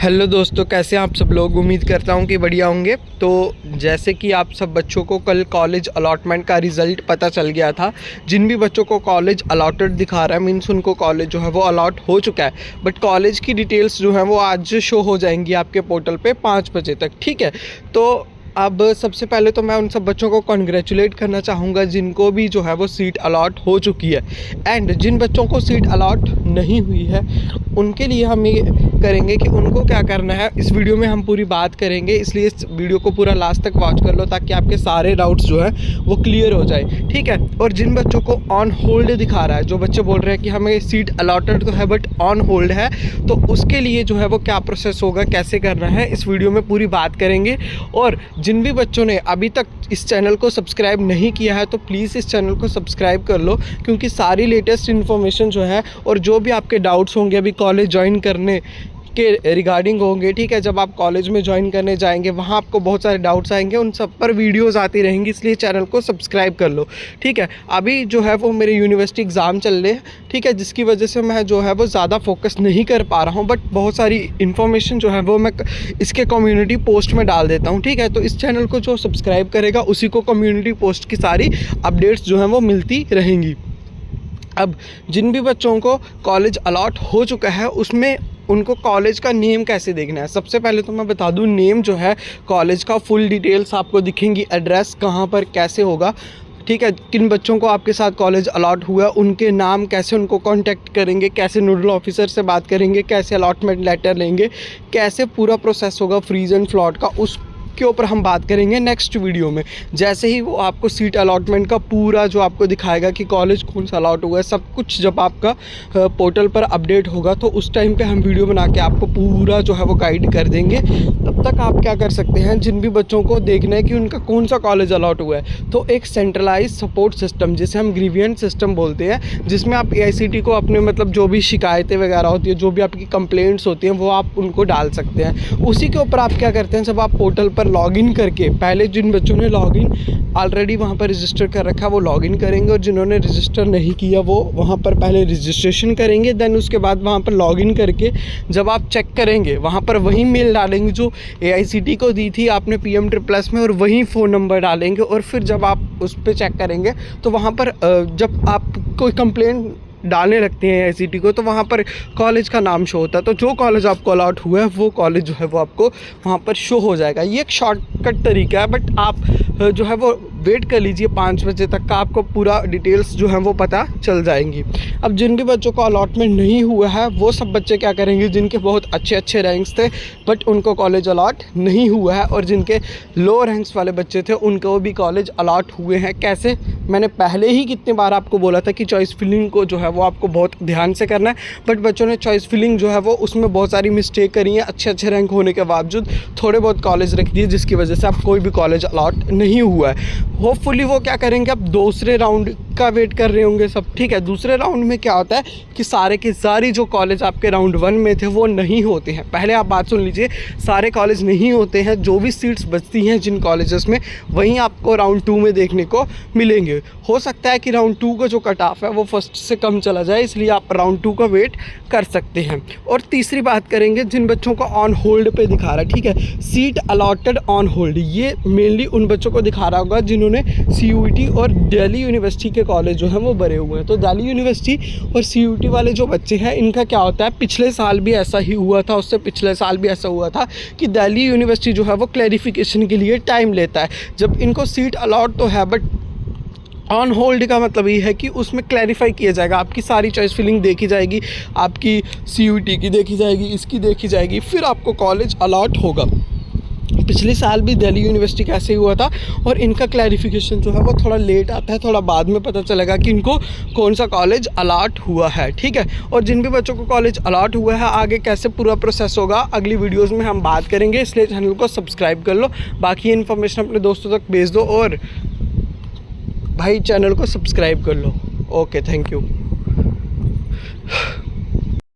Hello दोस्तों, कैसे हैं आप सब लोग। उम्मीद करता हूं कि बढ़िया होंगे। तो जैसे कि आप सब बच्चों को कल कॉलेज अलॉटमेंट का रिज़ल्ट पता चल गया था। जिन भी बच्चों को कॉलेज अलॉटेड दिखा रहा है मीन्स उनको कॉलेज जो है वो अलॉट हो चुका है। बट कॉलेज की डिटेल्स जो हैं वो आज शो हो जाएंगी आपके पोर्टल पे 5 बजे तक, ठीक है। तो अब सबसे पहले तो मैं उन सब बच्चों को कॉन्ग्रेचुलेट करना चाहूँगा जिनको भी जो है वो सीट अलॉट हो चुकी है। एंड जिन बच्चों को सीट अलॉट नहीं हुई है उनके लिए हम ये करेंगे कि उनको क्या करना है, इस वीडियो में हम पूरी बात करेंगे, इसलिए इस वीडियो को पूरा लास्ट तक वॉच कर लो ताकि आपके सारे डाउट्स जो हैं वो क्लियर हो जाए, ठीक है। और जिन बच्चों को ऑन होल्ड दिखा रहा है, जो बच्चे बोल रहे हैं कि हमें सीट अलॉटेड तो है बट ऑन होल्ड है, तो उसके लिए जो है वो क्या प्रोसेस होगा, कैसे करना है, इस वीडियो में पूरी बात करेंगे। और जिन भी बच्चों ने अभी तक इस चैनल को सब्सक्राइब नहीं किया है तो प्लीज़ इस चैनल को सब्सक्राइब कर लो, क्योंकि सारी लेटेस्ट इन्फॉर्मेशन जो है और जो भी आपके डाउट्स होंगे अभी कॉलेज ज्वाइन करने के रिगार्डिंग होंगे, ठीक है। जब आप कॉलेज में ज्वाइन करने जाएंगे वहाँ आपको बहुत सारे डाउट्स आएंगे, उन सब पर वीडियोस आती रहेंगी, इसलिए चैनल को सब्सक्राइब कर लो, ठीक है। अभी जो है वो मेरे यूनिवर्सिटी एग्ज़ाम चल रहे हैं, ठीक है, जिसकी वजह से मैं जो है वो ज़्यादा फोकस नहीं कर पा रहा हूँ, बट बहुत सारी इन्फॉर्मेशन जो है वो मैं इसके कम्युनिटी पोस्ट में डाल देता हूँ, ठीक है। तो इस चैनल को जो सब्सक्राइब करेगा उसी को कम्युनिटी पोस्ट की सारी अपडेट्स जो हैं वो मिलती रहेंगी। अब जिन भी बच्चों को कॉलेज अलॉट हो चुका है उसमें उनको कॉलेज का नेम कैसे देखना है। सबसे पहले तो मैं बता दूं, नेम जो है कॉलेज का फुल डिटेल्स आपको दिखेंगी, एड्रेस कहाँ पर कैसे होगा, ठीक है। किन बच्चों को आपके साथ कॉलेज अलॉट हुआ, उनके नाम कैसे, उनको कांटेक्ट करेंगे, कैसे नोडल ऑफिसर से बात करेंगे, कैसे अलॉटमेंट लेटर लेंगे, कैसे पूरा प्रोसेस होगा फ्रीज एंड फ्लॉट का, उस के ऊपर हम बात करेंगे नेक्स्ट वीडियो में। जैसे ही वो आपको सीट अलॉटमेंट का पूरा जो आपको दिखाएगा कि कॉलेज कौन सा अलॉट हुआ है, सब कुछ जब आपका पोर्टल पर अपडेट होगा तो उस टाइम पे हम वीडियो बना के आपको पूरा जो है वो गाइड कर देंगे। तब तक आप क्या कर सकते हैं, जिन भी बच्चों को देखना है कि उनका कौन सा कॉलेज अलॉट हुआ है, तो एक सेंट्रलाइज सपोर्ट सिस्टम जिसे हम ग्रीवियंस सिस्टम बोलते हैं, जिसमें आप AICTE को अपने मतलब जो भी शिकायतें वगैरह होती है, जो भी आपकी कंप्लेंट्स होती हैं वो आप उनको डाल सकते हैं। उसी के ऊपर आप क्या करते हैं, जब आप पोर्टल पर लॉगिन करके, पहले जिन बच्चों ने लॉगिन ऑलरेडी वहाँ पर रजिस्टर कर रखा है वो लॉगिन करेंगे, और जिन्होंने रजिस्टर नहीं किया वो वहाँ पर पहले रजिस्ट्रेशन करेंगे, देन उसके बाद वहाँ पर लॉगिन करके जब आप चेक करेंगे वहाँ पर वही मेल डालेंगे जो AICTE को दी थी आपने PM++ में, और वही फ़ोन नंबर डालेंगे। और फिर जब आप उस पर चेक करेंगे तो वहाँ पर जब आप कोई कंप्लेंट डालने लगते हैं AICTE को तो वहाँ पर कॉलेज का नाम शो होता है, तो जो कॉलेज आपको अलॉट हुआ है वो कॉलेज जो है वो आपको वहाँ पर शो हो जाएगा। ये एक शॉर्टकट तरीका है, बट आप जो है वो वेट कर लीजिए 5 बजे तक का, आपको पूरा डिटेल्स जो है वो पता चल जाएंगी। अब जिन भी बच्चों को अलॉटमेंट नहीं हुआ है वो सब बच्चे क्या करेंगे, जिनके बहुत अच्छे रैंक्स थे बट उनको कॉलेज अलॉट नहीं हुआ है, और जिनके लो रैंक्स वाले बच्चे थे उनको भी कॉलेज अलॉट हुए हैं। कैसे, मैंने पहले ही कितनी बार आपको बोला था कि चॉइस फिलिंग को जो है वो आपको बहुत ध्यान से करना है, बट बच्चों ने चॉइस फिलिंग जो है वो उसमें बहुत सारी मिस्टेक करी है। अच्छे रैंक होने के बावजूद थोड़े बहुत कॉलेज रख दिए, जिसकी वजह से आप कोई भी कॉलेज अलॉट नहीं हुआ है। होपफुली वो क्या करेंगे, अब दूसरे राउंड का वेट कर रहे होंगे सब, ठीक है। दूसरे राउंड में क्या होता है कि सारे के सारी जो कॉलेज आपके राउंड 1 में थे वो नहीं होते हैं। पहले आप बात सुन लीजिए, सारे कॉलेज नहीं होते हैं, जो भी सीट्स बचती हैं जिन कॉलेजेस में वहीं आपको राउंड 2 में देखने को मिलेंगे। हो सकता है कि राउंड 2 का जो कट ऑफ है वो फर्स्ट से कम चला जाए, इसलिए आप राउंड 2 का वेट कर सकते हैं। और तीसरी बात करेंगे, जिन बच्चों को ऑन होल्ड पे दिखा रहा है, ठीक है, सीट अलॉटेड ऑन होल्ड, ये मेनली उन बच्चों को दिखा रहा होगा जिन्होंने CUET और दिल्ली यूनिवर्सिटी के कॉलेज जो हैं वो भरे हुए हैं। तो दिल्ली यूनिवर्सिटी और CUET वाले जो बच्चे हैं इनका क्या होता है, पिछले साल भी ऐसा ही हुआ था, उससे पिछले साल भी ऐसा हुआ था कि दिल्ली यूनिवर्सिटी जो है वो क्लैरिफिकेशन के लिए टाइम लेता है। जब इनको सीट अलॉट तो है बट ऑन होल्ड का मतलब ये है कि उसमें क्लैरिफाई किया जाएगा, आपकी सारी चॉइस फिलिंग देखी जाएगी, आपकी CUET की देखी जाएगी, इसकी देखी जाएगी, फिर आपको कॉलेज अलॉट होगा। पिछले साल भी दिल्ली यूनिवर्सिटी का ऐसे ही हुआ था, और इनका क्लैरिफिकेशन जो है वो थोड़ा लेट आता है, थोड़ा बाद में पता चलेगा कि इनको कौन सा कॉलेज अलॉट हुआ है, ठीक है। और जिन भी बच्चों को कॉलेज अलॉट हुआ है आगे कैसे पूरा प्रोसेस होगा अगली वीडियोस में हम बात करेंगे, इसलिए चैनल को सब्सक्राइब कर लो, बाकी इन्फॉर्मेशन अपने दोस्तों तक भेज दो, और भाई चैनल को सब्सक्राइब कर लो। Okay, thank you.